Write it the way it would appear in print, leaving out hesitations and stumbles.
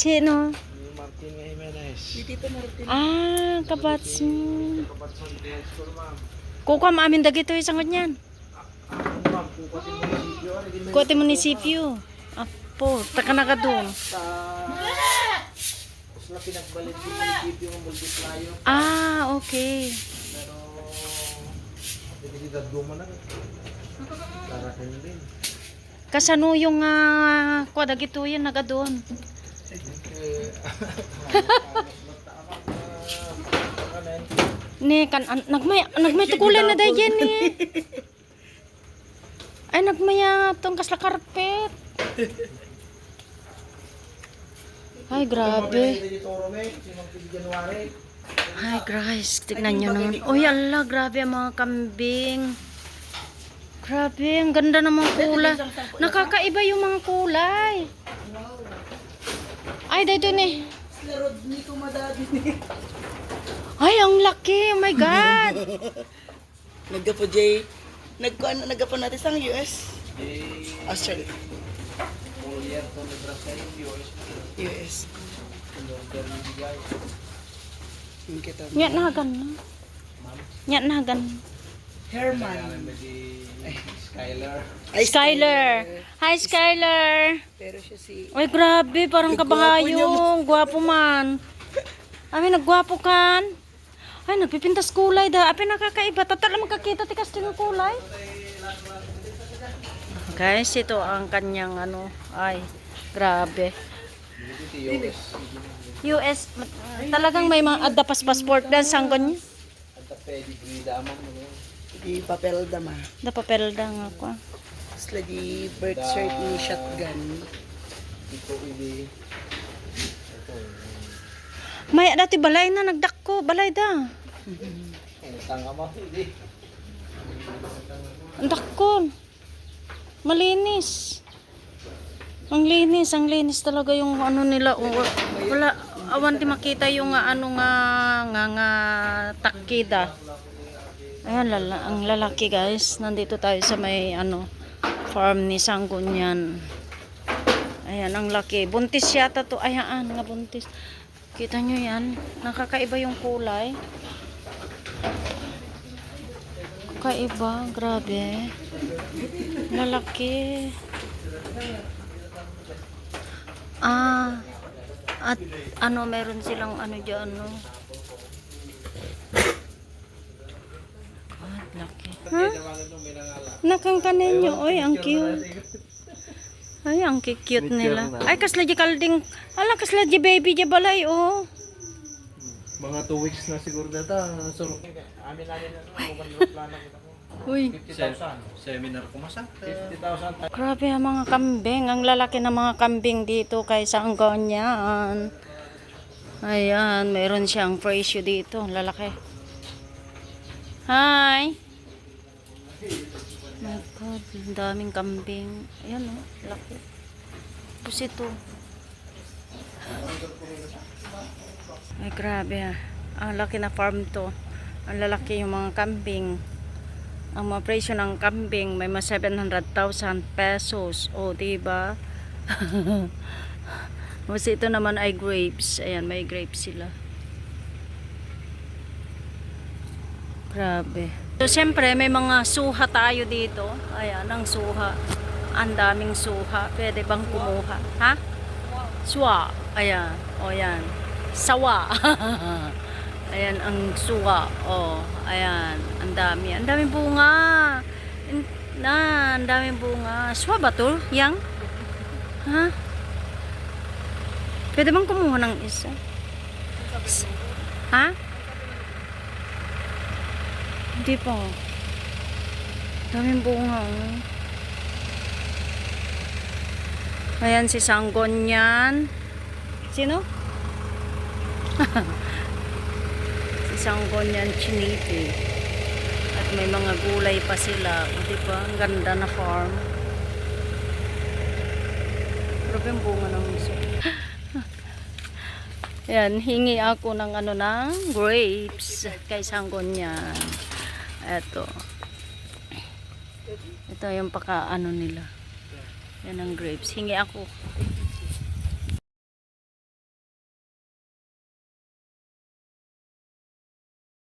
Sino? Martin Jimenez. Dito Martin. Ah, kabats mo. Kabatson High School, ma'am. Kuka maamin dagito isang ganyan. Ma'am, kukutin mo yung video. Kuwate munisipyo. Apo, taka na ka doon. Sa... Tapos na pinagbalit yung munisipyo ng multiplayo. Ah, okay. Pero... Pinagidad guma na. Larakin din. Kasano yung kuwa dagito yan naga doon. Ni kan nagmay tukulan na day yan ni. Ay nagmaya tong kasla karpet. Ay grabe. Ay guys, tignan nyo naman. Uy ala, grabe ang mga kambing. Grabe, ang ganda ng mga kulay. Nakakaiba yung mga kulay. Ay, dito ni. Ay, ang laki. Oh my God. Naggapo Jay. Naggapo natin sa US. Australia. US. Nyat nagan na. Nyat nagan. Herman. Skyler. Ay, Skyler. Hi, Skyler. Pero siya si... Ay, grabe. Parang kabahayong. Gwapo man. Ay, naggwapo kan. Ay, nagpipintas kulay da. Ay, nakakaiba. Tatala magkakita tikas ng kulay. Guys, ito ang kanyang ano. Ay, grabe. US. Talagang may mga adapas passport dan sanggon niya. At pedigree damang mo. Di papel dama. Da papel da nga ko. Sila di birth cert ni shotgun. Ito ini. May dati balay na nagdakko. Balay da. Tanga mo hindi. Ang dakko. Malinis. Ang linis talaga yung ano nila. Wala, awan ti makita yung ano nga takida. Ayan, ang lalaki guys. Nandito tayo sa may ano farm ni Sanggunian. Ayan, ang laki. Buntis yata to. Ayan, nga buntis. Kita nyo yan. Nakakaiba yung kulay. Kaiba. Grabe. Lalaki. At ano, meron silang ano dyan, no? God, laki. Ha? Nakangkanin nyo. Oy, ang cute. Ay, ang cute nila. Ay, kasla di kalding. Ala, kasla di baby di balay, oh. Mga 2 weeks na siguro data. So, amin na plano ko. Uy, 50,000. Seminar ko masa. 50,000. grabe ang mga kambing. Ang lalaki ng mga kambing dito kay Sanggunian. Ayan, meron siyang presyo dito. Lalaki. Hi! My God, ang daming kambing. Ayan o, laki. Tapos ito. Ay, grabe ah. Ang laki na farm to. Ang lalaki yung mga kambing. Ang mga presyo ng kambing may mga 700,000 pesos. O, diba? Kasi ito naman ay grapes. Ayan, may grapes sila. Grabe. So, siyempre, may mga suha tayo dito. Ayan, ang suha. Ang daming suha. Pwede bang kumuha? Ha? Suwa. Ayan. O, ayan. Sawa. Ayan, ang suha. O, ayan. Ang dami. Ang daming bunga. Ang daming bunga. Suwa ba to? Yang? Ha? Pwede bang kumuha ng isa? Ha? Hindi pa. Daming bunga. Oh. Ayan si Sanggunian. Sino? Si Sanggunian Chiniti. At may mga gulay pa sila. O diba? Ang ganda na farm. Grabe ang bunga ng isa. Ayan, hingi ako ng ano ng grapes kay Sanggunian. Eto. Ito yung paka ano nila. Yan ang grapes. Hingi ako.